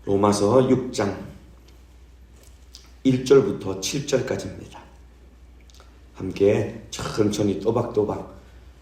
로마서 6장 1절부터 7절까지입니다. 함께 천천히 또박또박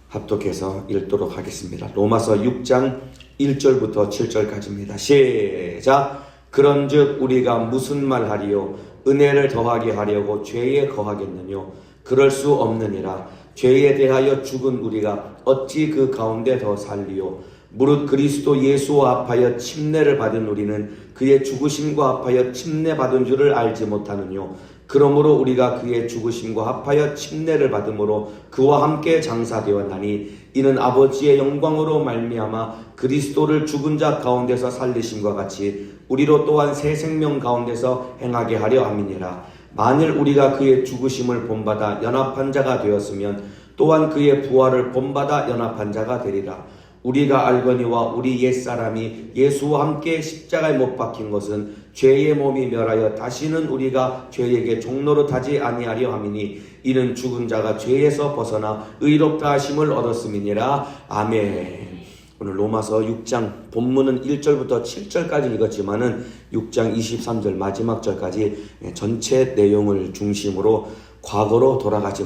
합독해서 읽도록 하겠습니다. 로마서 6장 1절부터 7절까지입니다. 시작. 그런즉 우리가 무슨 말하리요? 은혜를 더하게 하려고 죄에 거하겠느뇨? 그럴 수 없느니라. 죄에 대하여 죽은 우리가 어찌 그 가운데 더 살리요? 무릇 그리스도 예수와 합하여 침례를 받은 우리는 그의 죽으심과 합하여 침례 받은 줄을 알지 못하느뇨? 그러므로 우리가 그의 죽으심과 합하여 침례를 받음으로 그와 함께 장사되었나니 이는 아버지의 영광으로 말미암아 그리스도를 죽은 자 가운데서 살리심과 같이 우리로 또한 새 생명 가운데서 행하게 하려 함이니라. 만일 우리가 그의 죽으심을 본받아 연합한 자가 되었으면 또한 그의 부활을 본받아 연합한 자가 되리라. 우리가 알거니와 우리 옛사람이 예수와 함께 십자가에 못 박힌 것은 죄의 몸이 멸하여 다시는 우리가 죄에게 종노릇 하지 아니하려 함이니 이는 죽은 자가 죄에서 벗어나 의롭다 하심을 얻었음이니라. 아멘. 오늘 로마서 6장 본문은 1절부터 7절까지 읽었지만은 6장 23절 마지막 절까지 전체 내용을 중심으로 과거로 돌아가지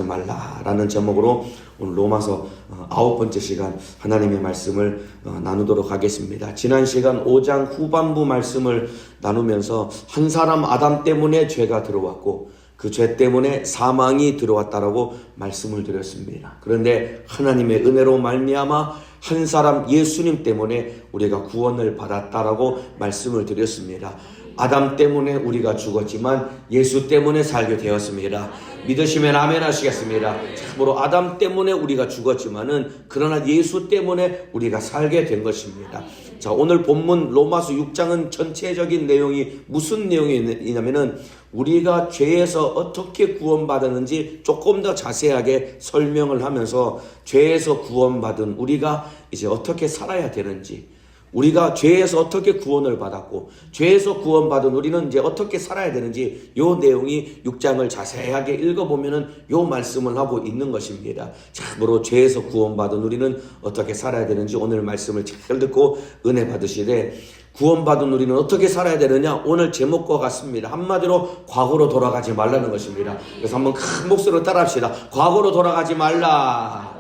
말라라는 제목으로 오늘 로마서 9번째 시간 하나님의 말씀을 나누도록 하겠습니다. 지난 시간 5장 후반부 말씀을 나누면서 한 사람 아담 때문에 죄가 들어왔고 그 죄 때문에 사망이 들어왔다라고 말씀을 드렸습니다. 그런데 하나님의 은혜로 말미암아 한 사람 예수님 때문에 우리가 구원을 받았다라고 말씀을 드렸습니다. 아담 때문에 우리가 죽었지만 예수 때문에 살게 되었습니다. 믿으시면 아멘 하시겠습니다. 참으로 아담 때문에 우리가 죽었지만은 그러나 예수 때문에 우리가 살게 된 것입니다. 자, 오늘 본문 로마서 6장은 전체적인 내용이 무슨 내용이냐면은 우리가 죄에서 어떻게 구원받았는지 조금 더 자세하게 설명을 하면서 죄에서 구원받은 우리가 이제 어떻게 살아야 되는지, 우리가 죄에서 어떻게 구원을 받았고 죄에서 구원받은 우리는 이제 어떻게 살아야 되는지 요 내용이 6장을 자세하게 읽어보면은 요 말씀을 하고 있는 것입니다. 참으로 죄에서 구원받은 우리는 어떻게 살아야 되는지 오늘 말씀을 잘 듣고 은혜 받으시되 구원받은 우리는 어떻게 살아야 되느냐? 오늘 제목과 같습니다. 한마디로 과거로 돌아가지 말라는 것입니다. 그래서 한번 큰 목소리로 따라합시다. 과거로 돌아가지 말라.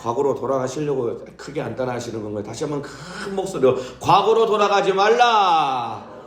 과거로 돌아가시려고 크게 안 따라하시는 건가요? 다시 한번 큰 목소리로 과거로 돌아가지 말라.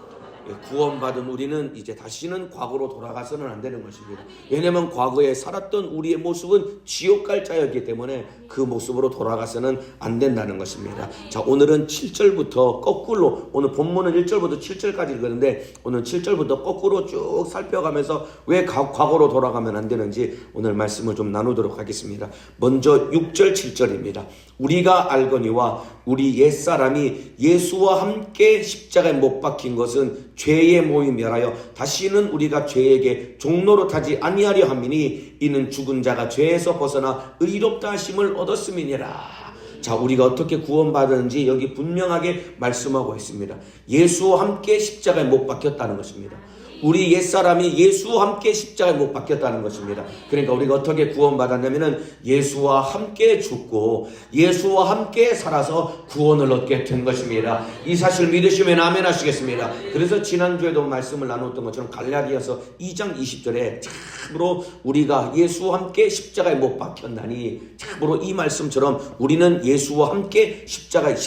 구원받은 우리는 이제 다시는 과거로 돌아가서는 안 되는 것입니다. 왜냐하면 과거에 살았던 우리의 모습은 지옥 갈 자였기 때문에 그 모습으로 돌아가서는 안 된다는 것입니다. 자, 오늘은 7절부터 거꾸로, 오늘 본문은 1절부터 7절까지 읽었는데 오늘 7절부터 거꾸로 쭉 살펴가면서 왜 과거로 돌아가면 안 되는지 오늘 말씀을 좀 나누도록 하겠습니다. 먼저 6절 7절입니다. 우리가 알거니와 우리 옛사람이 예수와 함께 십자가에 못 박힌 것은 죄의 몸이 멸하여 다시는 우리가 죄에게 종노릇하지 아니하려 함이니 이는 죽은 자가 죄에서 벗어나 의롭다 하심을 얻었음이니라. 자, 우리가 어떻게 구원받았는지 여기 분명하게 말씀하고 있습니다. 예수와 함께 십자가에 못 박혔다는 것입니다. 우리 옛사람이 예수와 함께 십자가에 못 박혔다는 것입니다. 그러니까 우리가 어떻게 구원받았냐면은 예수와 함께 죽고 예수와 함께 살아서 구원을 얻게 된 것입니다. 이 사실 믿으시면 아멘 하시겠습니다. 그래서 지난주에도 말씀을 나눴던 것처럼 갈라디아서 2장 20절에 참으로 우리가 예수와 함께 십자가에 못 박혔나니 참으로 이 말씀처럼 우리는 예수와 함께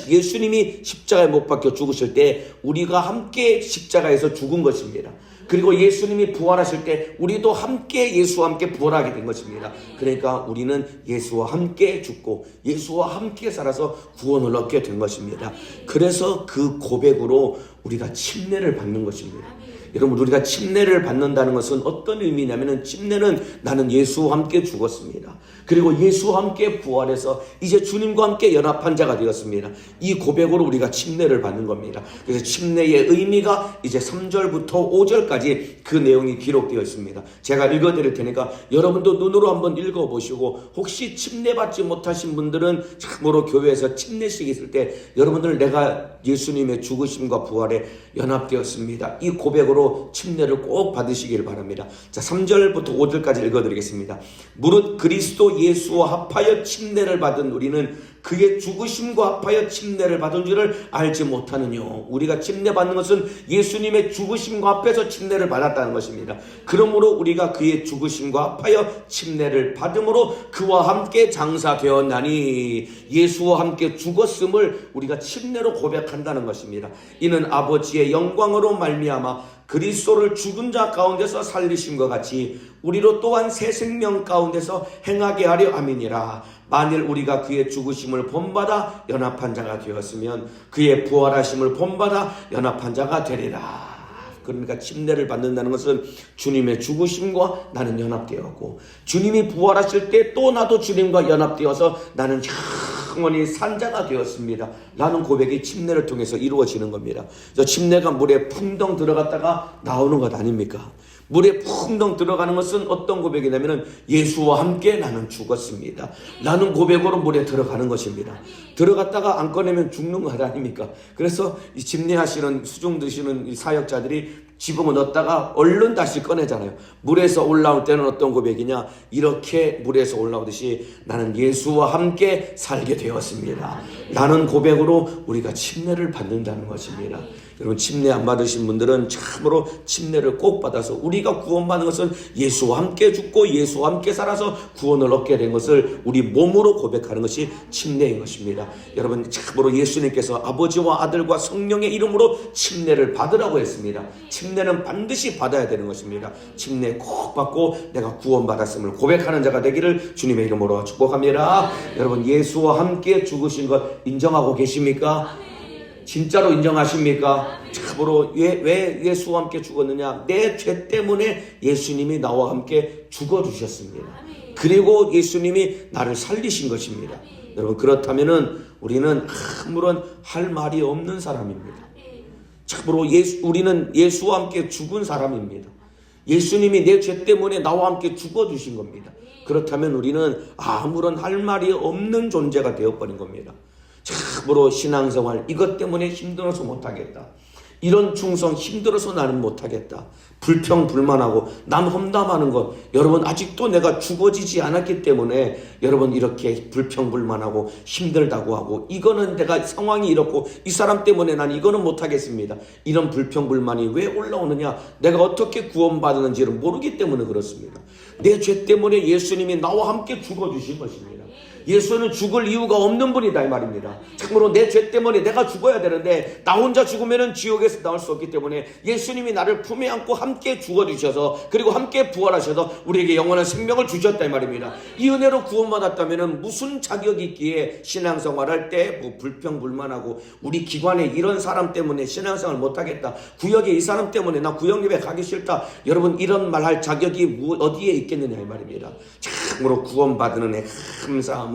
예수님이 십자가에 못 박혀 죽으실 때 우리가 함께 십자가에서 죽은 것입니다. 그리고 예수님이 부활하실 때 우리도 함께 예수와 함께 부활하게 된 것입니다. 그러니까 우리는 예수와 함께 죽고 예수와 함께 살아서 구원을 얻게 된 것입니다. 그래서 그 고백으로 우리가 침례를 받는 것입니다. 여러분, 우리가 침례를 받는다는 것은 어떤 의미냐면은 침례는 나는 예수와 함께 죽었습니다. 그리고 예수와 함께 부활해서 이제 주님과 함께 연합한 자가 되었습니다. 이 고백으로 우리가 침례를 받는 겁니다. 그래서 침례의 의미가 이제 3절부터 5절까지 그 내용이 기록되어 있습니다. 제가 읽어드릴 테니까 여러분도 눈으로 한번 읽어보시고 혹시 침례 받지 못하신 분들은 참으로 교회에서 침례식이 있을 때 여러분들 내가 예수님의 죽으심과 부활에 연합되었습니다. 이 고백으로 침례를 꼭 받으시길 바랍니다. 자, 3절부터 5절까지 읽어드리겠습니다. 무릇 그리스도 그리스도 예수와 합하여 침례를 받은 우리는 그의 죽으심과 합하여 침례를 받은 줄을 알지 못하느냐. 우리가 침례 받는 것은 예수님의 죽으심과 합해서 침례를 받았다는 것입니다. 그러므로 우리가 그의 죽으심과 합하여 침례를 받음으로 그와 함께 장사되었나니, 예수와 함께 죽었음을 우리가 침례로 고백한다는 것입니다. 이는 아버지의 영광으로 말미암아 그리스도를 죽은 자 가운데서 살리심과 같이 우리로 또한 새 생명 가운데서 행하게 하려 함이니라. 만일 우리가 그의 죽으심을 본받아 연합한 자가 되었으면 그의 부활하심을 본받아 연합한 자가 되리라. 그러니까 침례를 받는다는 것은 주님의 죽으심과 나는 연합되었고, 주님이 부활하실 때 또 나도 주님과 연합되어서 나는 영원히 산 자가 되었습니다 라는 고백이 침례를 통해서 이루어지는 겁니다. 침례가 물에 풍덩 들어갔다가 나오는 것 아닙니까? 물에 풍덩 들어가는 것은 어떤 고백이냐면 예수와 함께 나는 죽었습니다 라는 고백으로 물에 들어가는 것입니다. 들어갔다가 안 꺼내면 죽는 것 아닙니까? 그래서 이 침례하시는 수중 드시는 이 사역자들이 집어 넣었다가 얼른 다시 꺼내잖아요. 물에서 올라올 때는 어떤 고백이냐, 이렇게 물에서 올라오듯이 나는 예수와 함께 살게 되었습니다 라는 고백으로 우리가 침례를 받는다는 것입니다. 여러분, 침례 안 받으신 분들은 참으로 침례를 꼭 받아서, 우리가 구원받는 것은 예수와 함께 죽고 예수와 함께 살아서 구원을 얻게 된 것을 우리 몸으로 고백하는 것이 침례인 것입니다. 여러분, 참으로 예수님께서 아버지와 아들과 성령의 이름으로 침례를 받으라고 했습니다. 침례는 반드시 받아야 되는 것입니다. 침례 꼭 받고 내가 구원받았음을 고백하는 자가 되기를 주님의 이름으로 축복합니다. 여러분, 예수와 함께 죽으신 것 인정하고 계십니까? 진짜로 인정하십니까? 참으로 왜 예수와 함께 죽었느냐? 내 죄 때문에 예수님이 나와 함께 죽어주셨습니다. 그리고 예수님이 나를 살리신 것입니다. 여러분, 그렇다면은 우리는 아무런 할 말이 없는 사람입니다. 참으로 우리는 예수와 함께 죽은 사람입니다. 예수님이 내 죄 때문에 나와 함께 죽어주신 겁니다. 그렇다면 우리는 아무런 할 말이 없는 존재가 되어버린 겁니다. 참으로 신앙생활 이것 때문에 힘들어서 못하겠다, 이런 충성 힘들어서 나는 못하겠다, 불평불만하고 남 험담하는 것, 여러분 아직도 내가 죽어지지 않았기 때문에 여러분 이렇게 불평불만하고 힘들다고 하고, 이거는 내가 상황이 이렇고 이 사람 때문에 난 이거는 못하겠습니다, 이런 불평불만이 왜 올라오느냐? 내가 어떻게 구원받았는지를 모르기 때문에 그렇습니다. 내 죄 때문에 예수님이 나와 함께 죽어주신 것입니다. 예수는 죽을 이유가 없는 분이다 이 말입니다. 참으로 내 죄 때문에 내가 죽어야 되는데 나 혼자 죽으면 지옥에서 나올 수 없기 때문에 예수님이 나를 품에 안고 함께 죽어주셔서, 그리고 함께 부활하셔서 우리에게 영원한 생명을 주셨다 이 말입니다. 이 은혜로 구원받았다면 무슨 자격이 있기에 신앙생활할 때 뭐 불평불만하고, 우리 기관에 이런 사람 때문에 신앙생활 못하겠다, 구역에 이 사람 때문에 나 구역예배 가기 싫다, 여러분 이런 말 할 자격이 어디에 있겠느냐 이 말입니다. 참으로 구원받은 은혜 감사함으로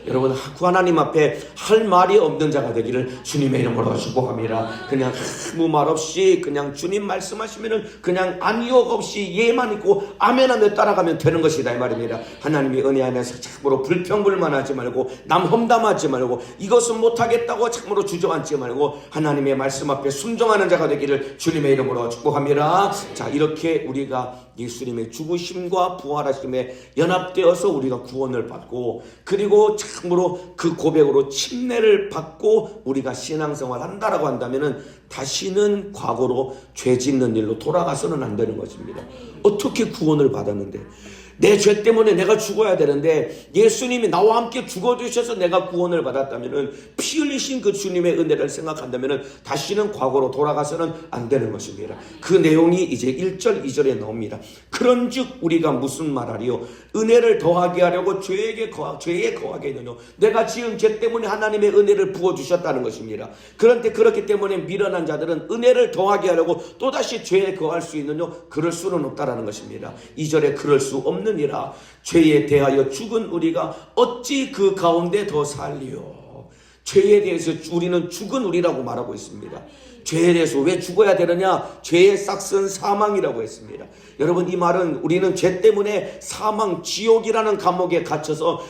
여러분 하나님 앞에 할 말이 없는 자가 되기를 주님의 이름으로 축복합니다. 그냥 아무 말 없이 그냥 주님 말씀하시면은 그냥 아니요 없이 예만 있고 아멘하며 따라가면 되는 것이다 이 말입니다. 하나님의 은혜 안에서 참으로 불평불만하지 말고 남 험담하지 말고 이것은 못하겠다고 참으로 주저앉지 말고 하나님의 말씀 앞에 순종하는 자가 되기를 주님의 이름으로 축복합니다. 자, 이렇게 우리가 예수님의 죽으심과 부활하심에 연합되어서 우리가 구원을 받고, 그리고 참으로 그 고백으로 침례를 받고 우리가 신앙생활 한다라고 한다면은 다시는 과거로 죄 짓는 일로 돌아가서는 안 되는 것입니다. 어떻게 구원을 받았는데, 내 죄 때문에 내가 죽어야 되는데 예수님이 나와 함께 죽어주셔서 내가 구원을 받았다면은, 피 흘리신 그 주님의 은혜를 생각한다면은 다시는 과거로 돌아가서는 안 되는 것입니다. 그 내용이 이제 1절 2절에 나옵니다. 그런즉 우리가 무슨 말하리요? 은혜를 더하게 하려고 죄에 거하게 되뇨. 내가 지은 죄 때문에 하나님의 은혜를 부어주셨다는 것입니다. 그런데 그렇기 때문에 미련한 자들은 은혜를 더하게 하려고 또다시 죄에 거할 수 있느뇨? 그럴 수는 없다라는 것입니다. 2절에 그럴 수 없는 이라 죄에 대하여 죽은 우리가 어찌 그 가운데 더 살리요? 죄에 대해서 우리는 죽은 우리라고 말하고 있습니다. 죄에 대해서 왜 죽어야 되느냐? 죄의 싹은 사망이라고 했습니다. 여러분, 이 말은 우리는 죄 때문에 사망, 지옥이라는 감옥에 갇혀서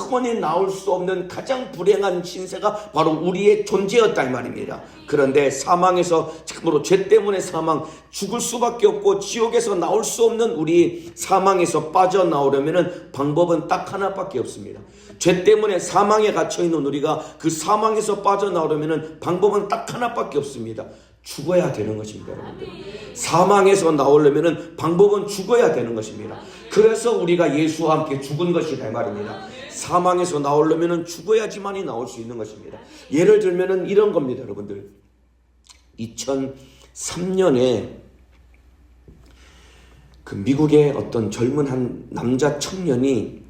영원히 나올 수 없는 가장 불행한 신세가 바로 우리의 존재였다 이 말입니다. 그런데 사망에서, 참으로 죄 때문에 사망, 죽을 수밖에 없고 지옥에서 나올 수 없는 우리 사망에서 빠져나오려면 방법은 딱 하나밖에 없습니다. 죄 때문에 사망에 갇혀있는 우리가 그 사망에서 빠져나오려면 방법은 딱 하나밖에 없습니다. 죽어야 되는 것입니다, 여러분들. 사망에서 나오려면 방법은 죽어야 되는 것입니다. 그래서 우리가 예수와 함께 죽은 것이다 이 말입니다. 사망에서 나오려면 죽어야지만이 나올 수 있는 것입니다. 예를 들면 이런 겁니다, 여러분들. 2003년에 그 미국의 어떤 젊은 한 남자 청년이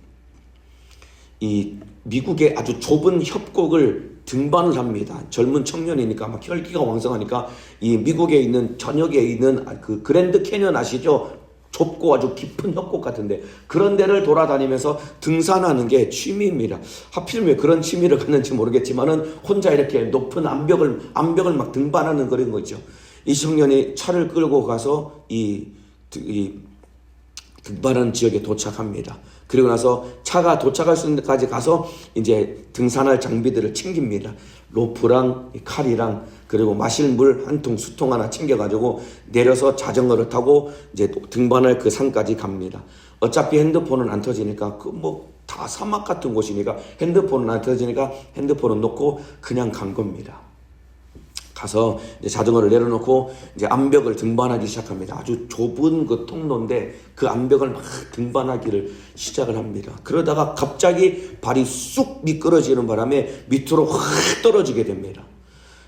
이 미국의 아주 좁은 협곡을 등반을 합니다. 젊은 청년이니까 막 혈기가 왕성하니까 이 미국에 있는 전역에 있는 그 그랜드 캐년 아시죠? 좁고 아주 깊은 협곡 같은데 그런 데를 돌아다니면서 등산하는 게 취미입니다. 하필 왜 그런 취미를 갖는지 모르겠지만은 혼자 이렇게 높은 암벽을 막 등반하는 그런 거죠. 이 청년이 차를 끌고 가서 이 등반하는 지역에 도착합니다. 그리고 나서 차가 도착할 수 있는 데까지 가서 이제 등산할 장비들을 챙깁니다. 로프랑 칼이랑 그리고 마실 물 한 통, 수통 하나 챙겨가지고 내려서 자전거를 타고 이제 등반할 그 산까지 갑니다. 어차피 핸드폰은 안 터지니까 다 사막 같은 곳이니까 핸드폰은 안 터지니까 핸드폰은 놓고 그냥 간 겁니다. 가서 이제 자전거를 내려놓고 이제 암벽을 등반하기 시작합니다. 아주 좁은 그 통로인데 그 암벽을 막 등반하기를 시작을 합니다. 그러다가 갑자기 발이 쑥 미끄러지는 바람에 밑으로 확 떨어지게 됩니다.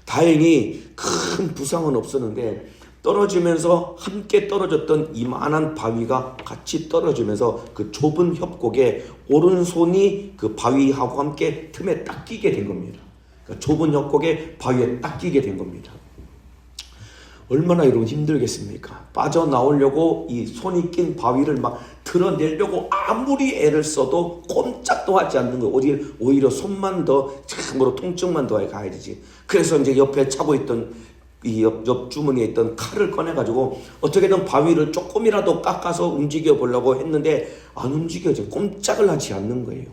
다행히 큰 부상은 없었는데 떨어지면서 함께 떨어졌던 이만한 바위가 같이 떨어지면서 그 좁은 협곡에 오른손이 그 바위하고 함께 틈에 딱 끼게 된 겁니다. 좁은 협곡에 바위에 딱 끼게 된 겁니다. 얼마나 여러분 힘들겠습니까? 빠져나오려고 이 손이 낀 바위를 막 드러내려고 아무리 애를 써도 꼼짝도 하지 않는 거예요. 오히려 손만 더 참으로 통증만 더 가야 되지. 그래서 이제 옆에 차고 있던 이 옆 주머니에 있던 칼을 꺼내가지고 어떻게든 바위를 조금이라도 깎아서 움직여 보려고 했는데 안 움직여져. 꼼짝을 하지 않는 거예요.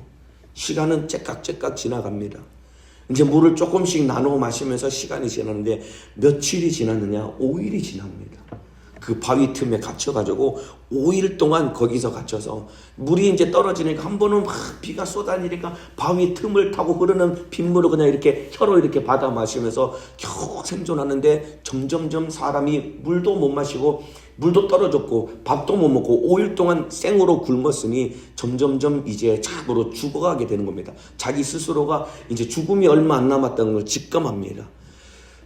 시간은 째깍째깍 지나갑니다. 이제 물을 조금씩 나누어 마시면서 시간이 지났는데 며칠이 지났느냐? 5일이 지납니다. 그 바위 틈에 갇혀가지고 5일 동안 거기서 갇혀서 물이 이제 떨어지니까 한 번은 막 비가 쏟아지니까 바위 틈을 타고 흐르는 빗물을 그냥 이렇게 혀로 이렇게 받아 마시면서 겨우 생존하는데 점점점 사람이 물도 못 마시고 물도 떨어졌고 밥도 못 먹고 5일 동안 생으로 굶었으니 점점점 이제 참으로 죽어가게 되는 겁니다. 자기 스스로가 이제 죽음이 얼마 안 남았다는 걸 직감합니다.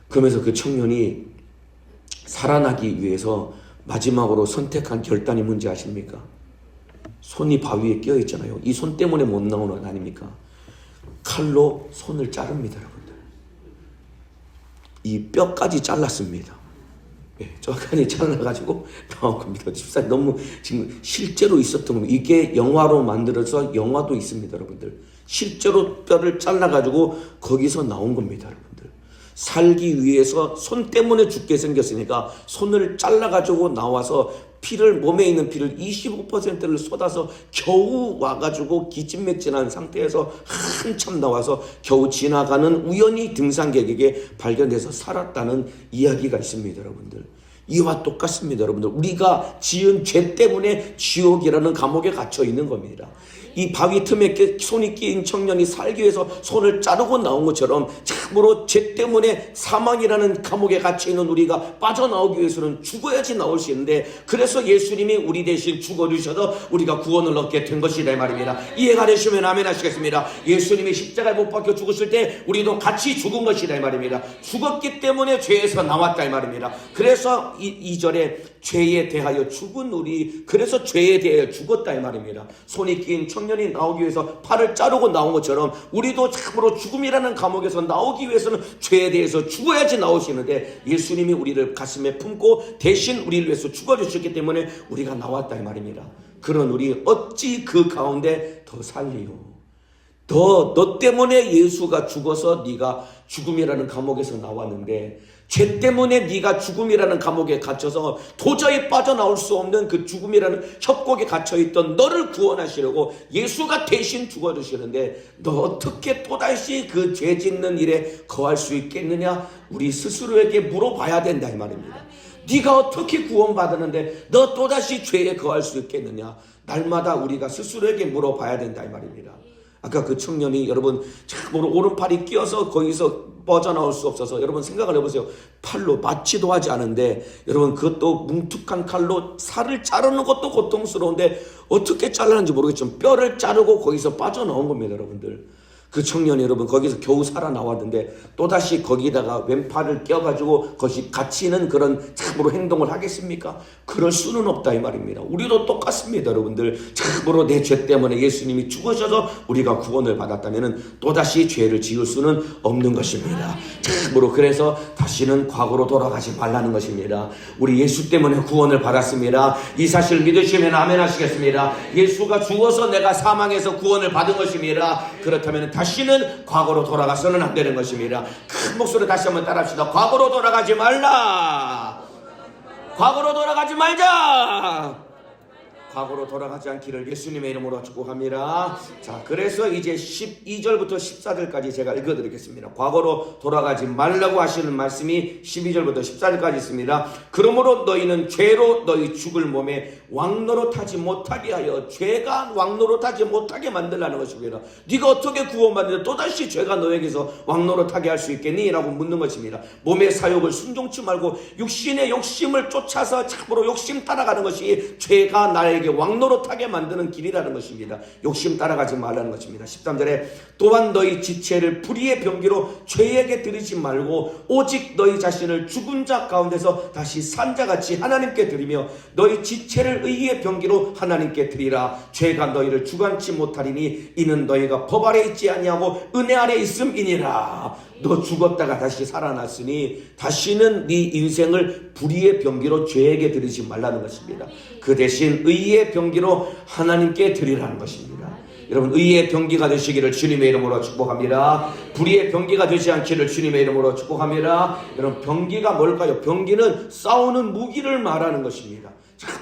그러면서 그 청년이 살아나기 위해서 마지막으로 선택한 결단이 뭔지 아십니까? 손이 바위에 끼어 있잖아요. 이 손 때문에 못 나오는 거 아닙니까? 칼로 손을 자릅니다, 여러분들. 이 뼈까지 잘랐습니다. 저까지 잘라가지고 나온 겁니다. 집사님 너무 지금 실제로 있었던 겁니다. 이게 영화로 만들어서 영화도 있습니다, 여러분들. 실제로 뼈를 잘라가지고 거기서 나온 겁니다, 여러분들. 살기 위해서 손 때문에 죽게 생겼으니까 손을 잘라가지고 나와서 몸에 있는 피를 25%를 쏟아서 겨우 와가지고 기진맥진한 상태에서 한참 나와서 겨우 지나가는 우연히 등산객에게 발견돼서 살았다는 이야기가 있습니다, 여러분들. 이와 똑같습니다, 여러분들. 우리가 지은 죄 때문에 지옥이라는 감옥에 갇혀 있는 겁니다. 이 바위 틈에 손이 끼인 청년이 살기 위해서 손을 자르고 나온 것처럼 참으로 죄 때문에 사망이라는 감옥에 갇혀있는 우리가 빠져나오기 위해서는 죽어야지 나올 수 있는데 그래서 예수님이 우리 대신 죽어주셔서 우리가 구원을 얻게 된 것이다 이 말입니다. 이해가 되시면 아멘 하시겠습니다. 예수님이 십자가에 못 박혀 죽으실 때 우리도 같이 죽은 것이다 이 말입니다. 죽었기 때문에 죄에서 나왔다 이 말입니다. 그래서 2절에 죄에 대하여 죽은 우리, 그래서 죄에 대하여 죽었다 이 말입니다. 손이 낀 청년이 나오기 위해서 팔을 자르고 나온 것처럼 우리도 참으로 죽음이라는 감옥에서 나오기 위해서는 죄에 대해서 죽어야지 나오시는데 예수님이 우리를 가슴에 품고 대신 우리를 위해서 죽어주셨기 때문에 우리가 나왔다 이 말입니다. 그런 우리 어찌 그 가운데 더 살리요. 너 때문에 예수가 죽어서 네가 죽음이라는 감옥에서 나왔는데, 죄 때문에 네가 죽음이라는 감옥에 갇혀서 도저히 빠져나올 수 없는 그 죽음이라는 협곡에 갇혀있던 너를 구원하시려고 예수가 대신 죽어주시는데, 너 어떻게 또다시 그 죄 짓는 일에 거할 수 있겠느냐? 우리 스스로에게 물어봐야 된다 이 말입니다. 네가 어떻게 구원받았는데 너 또다시 죄에 거할 수 있겠느냐? 날마다 우리가 스스로에게 물어봐야 된다 이 말입니다. 아까 그 청년이 여러분 참으로 오른팔이 끼어서 거기서 빠져나올 수 없어서, 여러분 생각을 해보세요. 팔로 맞지도 하지 않은데, 여러분 그것도 뭉툭한 칼로 살을 자르는 것도 고통스러운데 어떻게 잘랐는지 모르겠지만 뼈를 자르고 거기서 빠져나온 겁니다. 여러분들, 그 청년이 여러분 거기서 겨우 살아나왔는데 또다시 거기다가 왼팔을 껴가지고 거기 갇히는 그런 참으로 행동을 하겠습니까? 그럴 수는 없다 이 말입니다. 우리도 똑같습니다. 여러분들, 참으로 내 죄 때문에 예수님이 죽으셔서 우리가 구원을 받았다면 또다시 죄를 지을 수는 없는 것입니다. 참으로 그래서 다시는 과거로 돌아가지 말라는 것입니다. 우리 예수 때문에 구원을 받았습니다. 이 사실을 믿으시면 아멘 하시겠습니다. 예수가 죽어서 내가 사망에서 구원을 받은 것입니다. 그렇다면 다시는 과거로 돌아가서는 안 되는 것입니다. 큰 목소리로 다시 한번 따라합시다. 과거로 돌아가지 말라. 과거로 돌아가지 말자. 과거로 돌아가지 않기를 예수님의 이름으로 축복합니다. 자, 그래서 이제 12절부터 14절까지 제가 읽어드리겠습니다. 과거로 돌아가지 말라고 하시는 말씀이 12절부터 14절까지 있습니다. 그러므로 너희는 죄로 너희 죽을 몸에 왕노릇하지 못하게 하여, 죄가 왕노릇하지 못하게 만들라는 것입니다. 네가 어떻게 구원받는데 또다시 죄가 너에게서 왕노릇하게 할 수 있겠니? 라고 묻는 것입니다. 몸의 사욕을 순종치 말고 육신의 욕심을 쫓아서 참으로 욕심 따라가는 것이 죄가 나에게 왕노릇하게 만드는 길이라는 것입니다. 욕심 따라가지 말라는 것입니다. 13절에 또한 너희 지체를 불의의 병기로 죄에게 드리지 말고 오직 너희 자신을 죽은 자 가운데서 다시 산 자같이 하나님께 드리며 너희 지체를 의의 병기로 하나님께 드리라. 죄가 너희를 주관치 못하리니 이는 너희가 법 아래 있지 아니하고 은혜 아래 있음이니라. 너 죽었다가 다시 살아났으니 다시는 네 인생을 불의의 병기로 죄에게 드리지 말라는 것입니다. 그 대신 의의 병기로 하나님께 드리라는 것입니다. 여러분, 의의 병기가 되시기를 주님의 이름으로 축복합니다. 불의의 병기가 되지 않기를 주님의 이름으로 축복합니다. 여러분, 병기가 뭘까요? 병기는 싸우는 무기를 말하는 것입니다.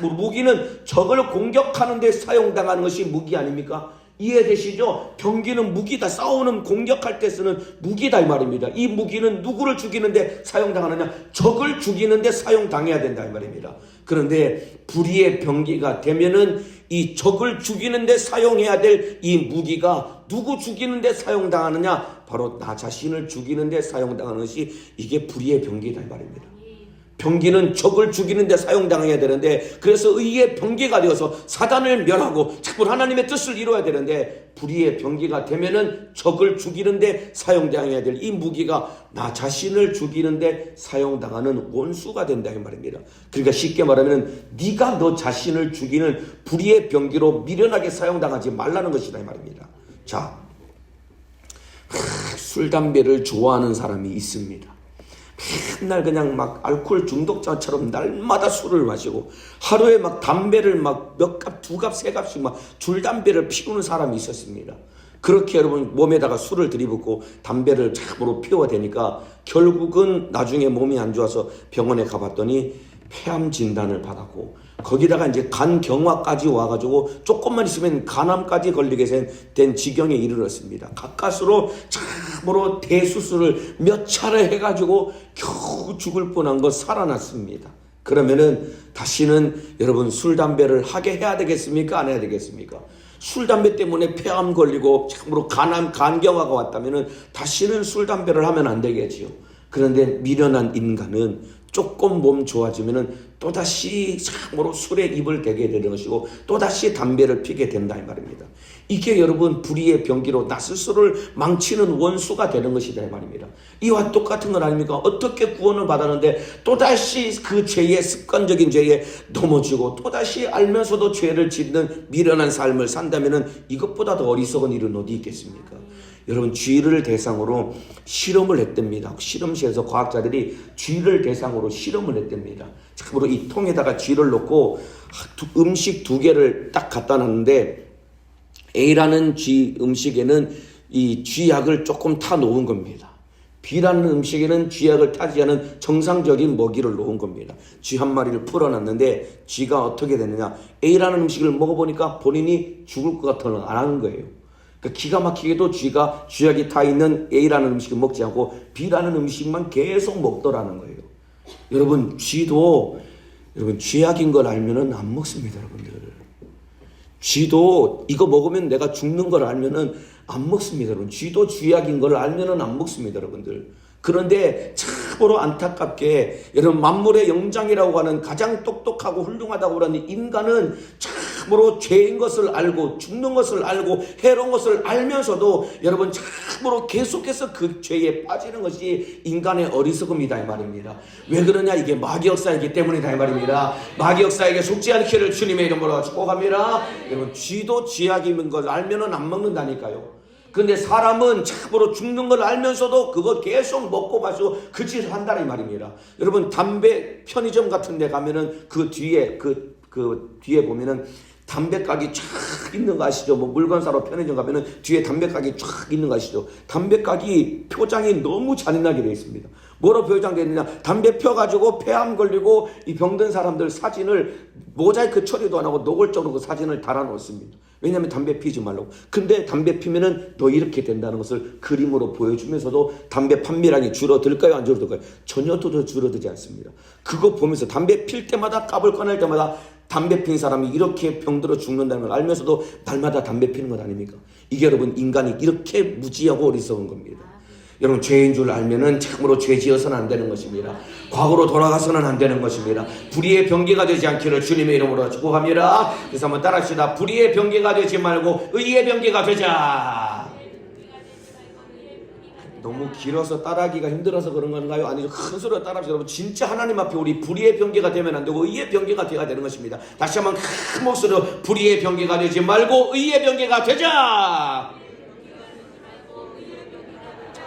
무기는 적을 공격하는 데 사용당하는 것이 무기 아닙니까? 이해되시죠? 병기는 무기다. 싸우는, 공격할 때 쓰는 무기다 이 말입니다. 이 무기는 누구를 죽이는데 사용당하느냐? 적을 죽이는데 사용당해야 된다 이 말입니다. 그런데 불의의 병기가 되면은 이 적을 죽이는데 사용해야 될 이 무기가 누구 죽이는데 사용당하느냐? 바로 나 자신을 죽이는데 사용당하는 것이 이게 불의의 병기다 이 말입니다. 병기는 적을 죽이는 데 사용당해야 되는데, 그래서 의의 병기가 되어서 사단을 멸하고 자꾸 하나님의 뜻을 이루어야 되는데, 불의의 병기가 되면은 적을 죽이는 데 사용당해야 될 이 무기가 나 자신을 죽이는 데 사용당하는 원수가 된다 이 말입니다. 그러니까 쉽게 말하면 네가 너 자신을 죽이는 불의의 병기로 미련하게 사용당하지 말라는 것이다 이 말입니다. 자, 술 담배를 좋아하는 사람이 있습니다. 맨날 그냥 막 알코올 중독자처럼 날마다 술을 마시고 하루에 막 담배를 막 몇 갑, 두 갑, 세 갑씩 막 줄담배를 피우는 사람이 있었습니다. 그렇게 여러분 몸에다가 술을 들이붓고 담배를 참으로 피워대니까 결국은 나중에 몸이 안 좋아서 병원에 가봤더니 폐암 진단을 받았고, 거기다가 이제 간경화까지 와가지고 조금만 있으면 간암까지 걸리게 된 지경에 이르렀습니다. 가까스로 참으로 대수술을 몇 차례 해가지고 겨우 죽을 뻔한 거 살아났습니다. 그러면은 다시는 여러분 술 담배를 하게 해야 되겠습니까? 안 해야 되겠습니까? 술 담배 때문에 폐암 걸리고 참으로 간암, 간경화가 왔다면은 다시는 술 담배를 하면 안 되겠지요. 그런데 미련한 인간은 조금 몸 좋아지면은 또다시 참으로 술에 입을 대게 되는 것이고 또다시 담배를 피게 된다 이 말입니다. 이게 여러분 불의의 병기로 나 스스로를 망치는 원수가 되는 것이다 이 말입니다. 이와 똑같은 건 아닙니까? 어떻게 구원을 받았는데 또다시 그 죄에, 습관적인 죄에 넘어지고 또다시 알면서도 죄를 짓는 미련한 삶을 산다면은 이것보다 더 어리석은 일은 어디 있겠습니까? 여러분, 쥐를 대상으로 실험을 했답니다. 실험실에서 과학자들이 쥐를 대상으로 실험을 했답니다. 참으로 이 통에다가 쥐를 넣고 음식 두 개를 딱 갖다 놨는데 A라는 쥐 음식에는 이 쥐약을 조금 타 놓은 겁니다. B라는 음식에는 쥐약을 타지 않은 정상적인 먹이를 놓은 겁니다. 쥐 한 마리를 풀어놨는데 쥐가 어떻게 되느냐, A라는 음식을 먹어보니까 본인이 죽을 것 같아서 안 하는 거예요. 그러니까 기가 막히게도 쥐가 쥐약이 타 있는 A라는 음식을 먹지 않고 B라는 음식만 계속 먹더라는 거예요. 여러분, 쥐도 여러분 쥐약인 걸 알면은 안 먹습니다, 여러분들. 쥐도 이거 먹으면 내가 죽는 걸 알면은 안 먹습니다, 여러분. 쥐도 쥐약인 걸 알면은 안 먹습니다, 여러분들. 그런데 참으로 안타깝게 여러분, 만물의 영장이라고 하는 가장 똑똑하고 훌륭하다고 하는 인간은 참으로 죄인 것을 알고 죽는 것을 알고 해로운 것을 알면서도 여러분 참으로 계속해서 그 죄에 빠지는 것이 인간의 어리석음이다 이 말입니다. 왜 그러냐? 이게 마귀 역사이기 때문이다 이 말입니다. 마귀 역사에게 속지 않기를 주님의 이름으로 축복합니다. 여러분, 쥐도 쥐약인 걸 알면은 안 먹는다니까요. 근데 사람은 참으로 죽는 걸 알면서도 그거 계속 먹고 마시고 그 짓을 한다는 말입니다. 여러분, 담배 편의점 같은 데 가면은 그 뒤에 그 뒤에 보면은 담배가게 쫙 있는 거 아시죠? 뭐 물건 사러 편의점 가면은 뒤에 담배가게 쫙 있는 거 아시죠? 담배가게 표장이 너무 잔인하게 되어 있습니다. 뭐로 표장되어 있느냐? 담배 펴가지고 폐암 걸리고 이 병든 사람들 사진을 모자이크 처리도 안 하고 노골적으로 그 사진을 달아놓습니다. 왜냐하면 담배 피지 말라고. 근데 담배 피면은 너 이렇게 된다는 것을 그림으로 보여주면서도 담배 판매량이 줄어들까요? 안 줄어들까요? 전혀 줄어들지 않습니다. 그거 보면서 담배 필 때마다 값을 꺼낼 때마다 담배 핀 사람이 이렇게 병들어 죽는다는 걸 알면서도 날마다 담배 피는 것 아닙니까? 이게 여러분, 인간이 이렇게 무지하고 어리석은 겁니다. 여러분, 죄인 줄 알면은 참으로 죄 지어서는 안 되는 것입니다. 과거로 돌아가서는 안 되는 것입니다. 불의의 병기가 되지 않기를 주님의 이름으로 축복합니다. 그래서 한번 따라합시다. 불의의 병기가 되지 말고 의의 병기가 되자. 너무 길어서 따라하기가 힘들어서 그런 건가요? 아니죠. 큰 소리로 따라합시다. 여러분, 진짜 하나님 앞에 우리 불의의 병기가 되면 안 되고 의의 병기가 되어야 되는 것입니다. 다시 한번 큰 목소리로 불의의 병기가 되지 말고 의의 병기가 되자.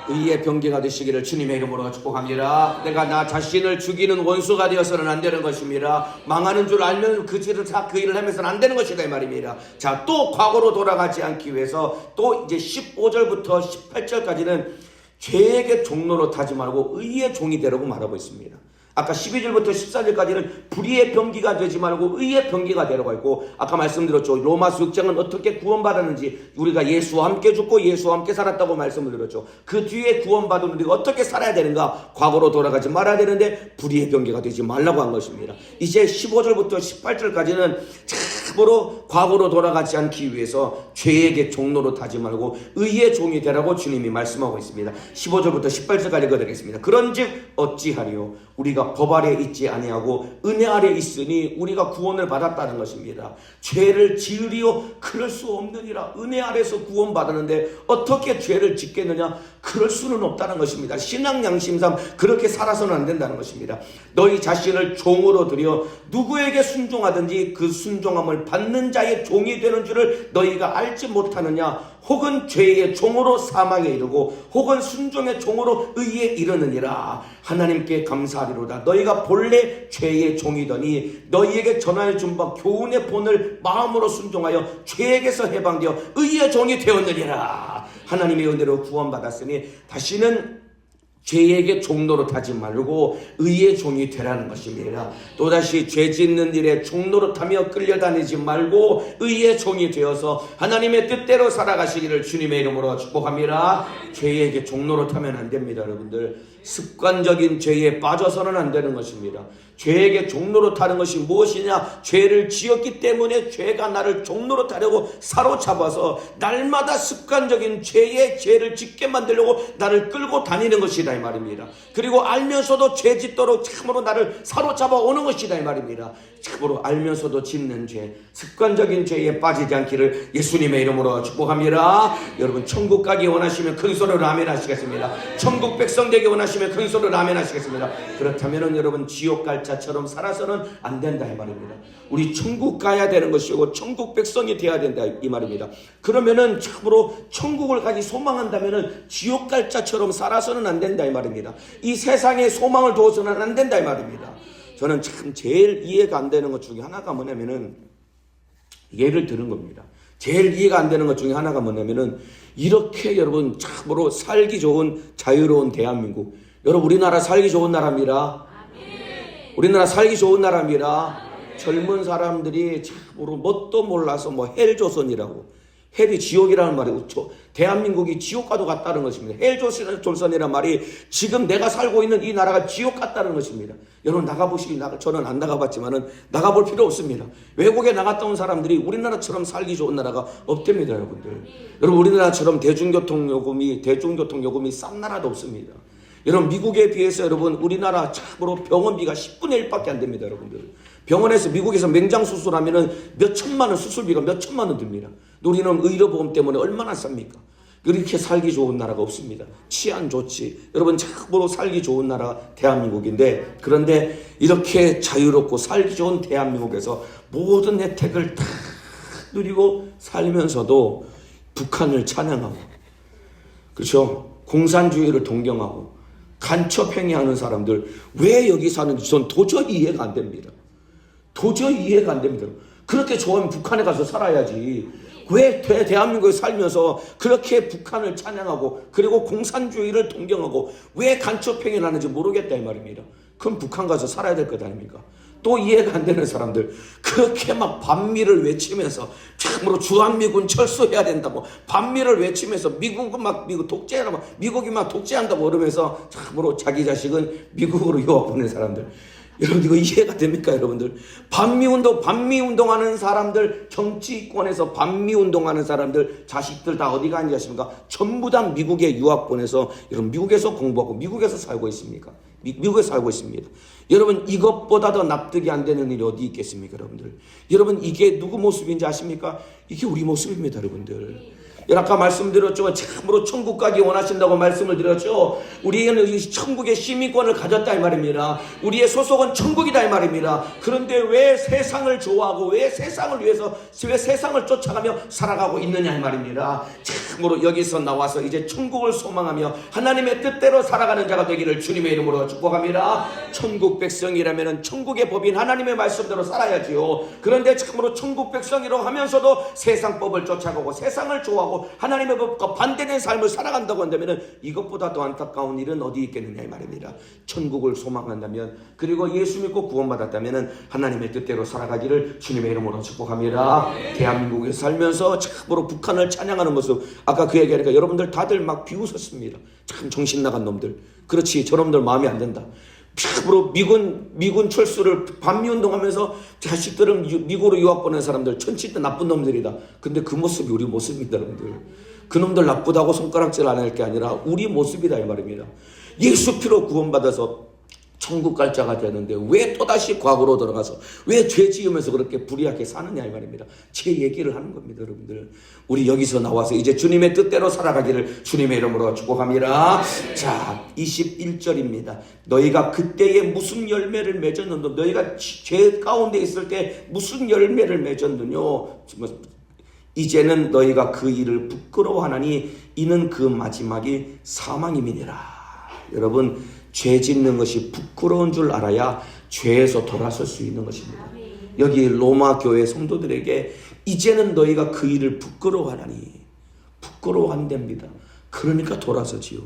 의의 병기가 되시기를 주님의 이름으로 축복합니다. 내가 나 자신을 죽이는 원수가 되어서는 안 되는 것입니다. 망하는 줄 알면 그 일을 하면서는 안 되는 것이다 이 말입니다. 자, 또 과거로 돌아가지 않기 위해서 또 이제 15절부터 18절까지는 죄에게 종로로 타지 말고 의의 종이 되라고 말하고 있습니다. 아까 12절부터 14절까지는 불의의 병기가 되지 말고 의의 병기가 되라고 했고, 아까 말씀드렸죠. 로마서 6장은 어떻게 구원받았는지, 우리가 예수와 함께 죽고 예수와 함께 살았다고 말씀을 드렸죠. 그 뒤에 구원받은 우리가 어떻게 살아야 되는가? 과거로 돌아가지 말아야 되는데 불의의 병기가 되지 말라고 한 것입니다. 이제 15절부터 18절까지는 참으로 과거로 돌아가지 않기 위해서 죄에게 종로로 타지 말고 의의 종이 되라고 주님이 말씀하고 있습니다. 15절부터 18절까지 읽어드리겠습니다. 그런즉 어찌하리요? 우리가 법 아래 있지 아니하고 은혜 아래 있으니 우리가 구원을 받았다는 것입니다. 죄를 지으리요? 그럴 수 없느니라. 은혜 아래서 구원받았는데 어떻게 죄를 짓겠느냐? 그럴 수는 없다는 것입니다. 신앙 양심상 그렇게 살아서는 안 된다는 것입니다. 너희 자신을 종으로 들여 누구에게 순종하든지 그 순종함을 받는 자의 종이 되는 줄을 너희가 알지 못하느냐? 혹은 죄의 종으로 사망에 이르고 혹은 순종의 종으로 의에 이르느니라. 하나님께 감사하리로다. 너희가 본래 죄의 종이더니 너희에게 전하여 준 바 교훈의 본을 마음으로 순종하여 죄에게서 해방되어 의의 종이 되었느니라. 하나님의 은혜로 구원받았으니 다시는 죄에게 종로로 타지 말고 의의 종이 되라는 것입니다. 또다시 죄 짓는 일에 종로로 타며 끌려다니지 말고 의의 종이 되어서 하나님의 뜻대로 살아가시기를 주님의 이름으로 축복합니다. 죄에게 종로로 타면 안 됩니다. 여러분들, 습관적인 죄에 빠져서는 안 되는 것입니다. 죄에게 종로로 타는 것이 무엇이냐? 죄를 지었기 때문에 죄가 나를 종로로 타려고 사로잡아서 날마다 습관적인 죄를 짓게 만들려고 나를 끌고 다니는 것이다 이 말입니다. 그리고 알면서도 죄 짓도록 참으로 나를 사로잡아 오는 것이다 이 말입니다. 참으로 알면서도 짓는 죄, 습관적인 죄에 빠지지 않기를 예수님의 이름으로 축복합니다. 여러분, 천국 가기 원하시면 큰 소리로 아멘 하시겠습니다. 천국 백성 되기 원하시면 큰 소리로 아멘 하시겠습니다. 그렇다면 여러분, 지옥 갈 자처럼 살아서는 안 된다 이 말입니다. 우리 천국 가야 되는 것이고 천국 백성이 되어야 된다 이 말입니다. 그러면은 참으로 천국을 가기 소망한다면은 지옥 갈 자처럼 살아서는 안 된다 이 말입니다. 이 세상에 소망을 두어서는 안 된다 이 말입니다. 저는 참 제일 이해가 안 되는 것 중에 하나가 뭐냐면은 예를 들은 겁니다. 제일 이해가 안 되는 것 중에 하나가 뭐냐면은 이렇게 여러분 참으로 살기 좋은 자유로운 대한민국. 여러분 우리나라 살기 좋은 나라입니다. 우리나라 살기 좋은 나라입니다. 젊은 사람들이 참으로 뭣도 몰라서 뭐 헬조선이라고. 헬이 지옥이라는 말이 대한민국이 지옥과도 같다는 것입니다. 헬조선이라는 말이 지금 내가 살고 있는 이 나라가 지옥 같다는 것입니다. 여러분 저는 안 나가봤지만은 나가볼 필요 없습니다. 외국에 나갔다 온 사람들이 우리나라처럼 살기 좋은 나라가 없답니다, 여러분들. 여러분 우리나라처럼 대중교통 요금이 싼 나라도 없습니다. 여러분 미국에 비해서 여러분 우리나라 참으로 병원비가 10분의 1밖에 안 됩니다, 여러분들. 병원에서 미국에서 맹장 수술하면은 몇 천만 원 수술비가 몇 천만 원 듭니다. 우리는 의료보험 때문에 얼마나 쌉니까? 그렇게 살기 좋은 나라가 없습니다. 치안 좋지. 여러분 참으로 살기 좋은 나라 대한민국인데, 그런데 이렇게 자유롭고 살기 좋은 대한민국에서 모든 혜택을 다 누리고 살면서도 북한을 찬양하고, 그렇죠? 공산주의를 동경하고 간첩행위하는 사람들 왜 여기 사는지 전 도저히 이해가 안 됩니다. 도저히 이해가 안 됩니다. 그렇게 좋아하면 북한에 가서 살아야지. 왜 대한민국에 살면서 그렇게 북한을 찬양하고 그리고 공산주의를 동경하고 왜 간첩행위를 하는지 모르겠다 이 말입니다. 그럼 북한 가서 살아야 될 것 아닙니까? 또 이해가 안 되는 사람들 그렇게 막 반미를 외치면서 참으로 주한미군 철수해야 된다고 반미를 외치면서 미국 독재하라고 미국이 막 독재한다고 그러면서 참으로 자기 자식은 미국으로 유학 보낸 사람들, 여러분 이거 이해가 됩니까 여러분들? 반미운동하는 사람들, 정치권에서 반미운동하는 사람들 자식들 다 어디 가는지 아십니까? 전부 다 미국에 유학 보내서 여러분 미국에서 공부하고 미국에서 살고 있습니까? 미국에 살고 있습니다. 여러분 이것보다 더 납득이 안 되는 일이 어디 있겠습니까 여러분들? 여러분 이게 누구 모습인지 아십니까? 이게 우리 모습입니다 여러분들. 아까 말씀드렸죠. 참으로 천국 가기 원하신다고 말씀을 드렸죠. 우리는 천국의 시민권을 가졌다 이 말입니다. 우리의 소속은 천국이다 이 말입니다. 그런데 왜 세상을 좋아하고 왜 세상을 위해서 왜 세상을 쫓아가며 살아가고 있느냐 이 말입니다. 참으로 여기서 나와서 이제 천국을 소망하며 하나님의 뜻대로 살아가는 자가 되기를 주님의 이름으로 축복합니다. 천국 백성이라면 천국의 법인 하나님의 말씀대로 살아야지요. 그런데 참으로 천국 백성이라고 하면서도 세상 법을 쫓아가고 세상을 좋아하고 하나님의 법과 반대된 삶을 살아간다고 한다면 이것보다 더 안타까운 일은 어디 있겠느냐 이 말입니다. 천국을 소망한다면 그리고 예수 믿고 구원받았다면 하나님의 뜻대로 살아가기를 주님의 이름으로 축복합니다. 대한민국에 살면서 참으로 북한을 찬양하는 모습, 아까 그 얘기하니까 여러분들 다들 막 비웃었습니다. 참 정신 나간 놈들. 그렇지, 저놈들 마음에 안 든다. 참으로 미군 철수를 반미운동하면서 자식들은 미국으로 유학 보낸 사람들 천치때 나쁜 놈들이다. 근데 그 모습이 우리 모습입니다 여러분들. 그 놈들 나쁘다고 손가락질 안 할 게 아니라 우리 모습이다 이 말입니다. 예수 피로 구원받아서 천국 갈 자가 되는데 왜 또다시 과거로 돌아가서 왜 죄 지으면서 그렇게 불의하게 사느냐 이 말입니다. 제 얘기를 하는 겁니다 여러분들. 우리 여기서 나와서 이제 주님의 뜻대로 살아가기를 주님의 이름으로 축복합니다. 자 21절입니다. 너희가 그때에 무슨 열매를 맺었는도 너희가 죄 가운데 있을 때 무슨 열매를 맺었느뇨. 이제는 너희가 그 일을 부끄러워하나니 이는 그 마지막이 사망임이니라. 여러분 죄 짓는 것이 부끄러운 줄 알아야 죄에서 돌아설 수 있는 것입니다. 여기 로마 교회 성도들에게 이제는 너희가 그 일을 부끄러워하나니 부끄러워한답니다. 그러니까 돌아서지요.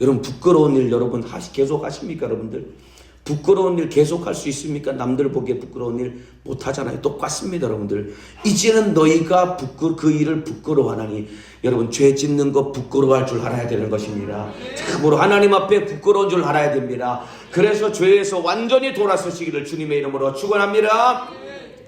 여러분 부끄러운 일 여러분 계속 하십니까 여러분들? 부끄러운 일 계속할 수 있습니까? 남들 보기에 부끄러운 일 못하잖아요. 똑같습니다 여러분들. 이제는 너희가 그 일을 부끄러워하나니 여러분 죄 짓는 거 부끄러워할 줄 알아야 되는 것입니다. 참으로 하나님 앞에 부끄러운 줄 알아야 됩니다. 그래서 죄에서 완전히 돌아서시기를 주님의 이름으로 축원합니다.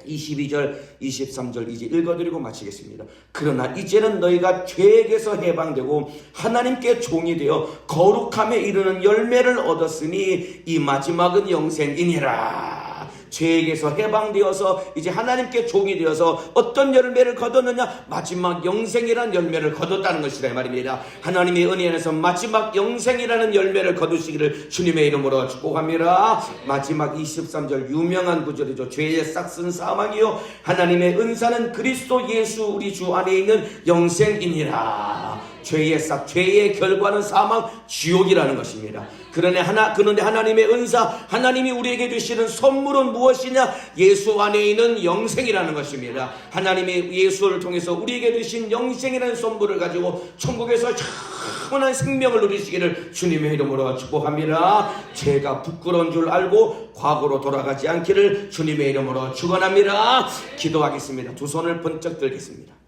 22절 23절 이제 읽어드리고 마치겠습니다. 그러나 이제는 너희가 죄에게서 해방되고 하나님께 종이 되어 거룩함에 이르는 열매를 얻었으니 이 마지막은 영생이니라. 죄에게서 해방되어서 이제 하나님께 종이 되어서 어떤 열매를 거뒀느냐? 마지막 영생이라는 열매를 거뒀다는 것이라 말입니다. 하나님의 은혜 안에서 마지막 영생이라는 열매를 거두시기를 주님의 이름으로 축복합니다. 마지막 23절 유명한 구절이죠. 죄의 싹은 사망이요 하나님의 은사는 그리스도 예수 우리 주 안에 있는 영생이니라. 죄의 싹, 죄의 결과는 사망, 지옥이라는 것입니다. 그런데 하나님의 은사, 하나님이 우리에게 주시는 선물은 무엇이냐? 예수 안에 있는 영생이라는 것입니다. 하나님이 예수를 통해서 우리에게 주신 영생이라는 선물을 가지고 천국에서 영원한 생명을 누리시기를 주님의 이름으로 축복합니다. 죄가 부끄러운 줄 알고 과거로 돌아가지 않기를 주님의 이름으로 축원합니다. 기도하겠습니다. 두 손을 번쩍 들겠습니다.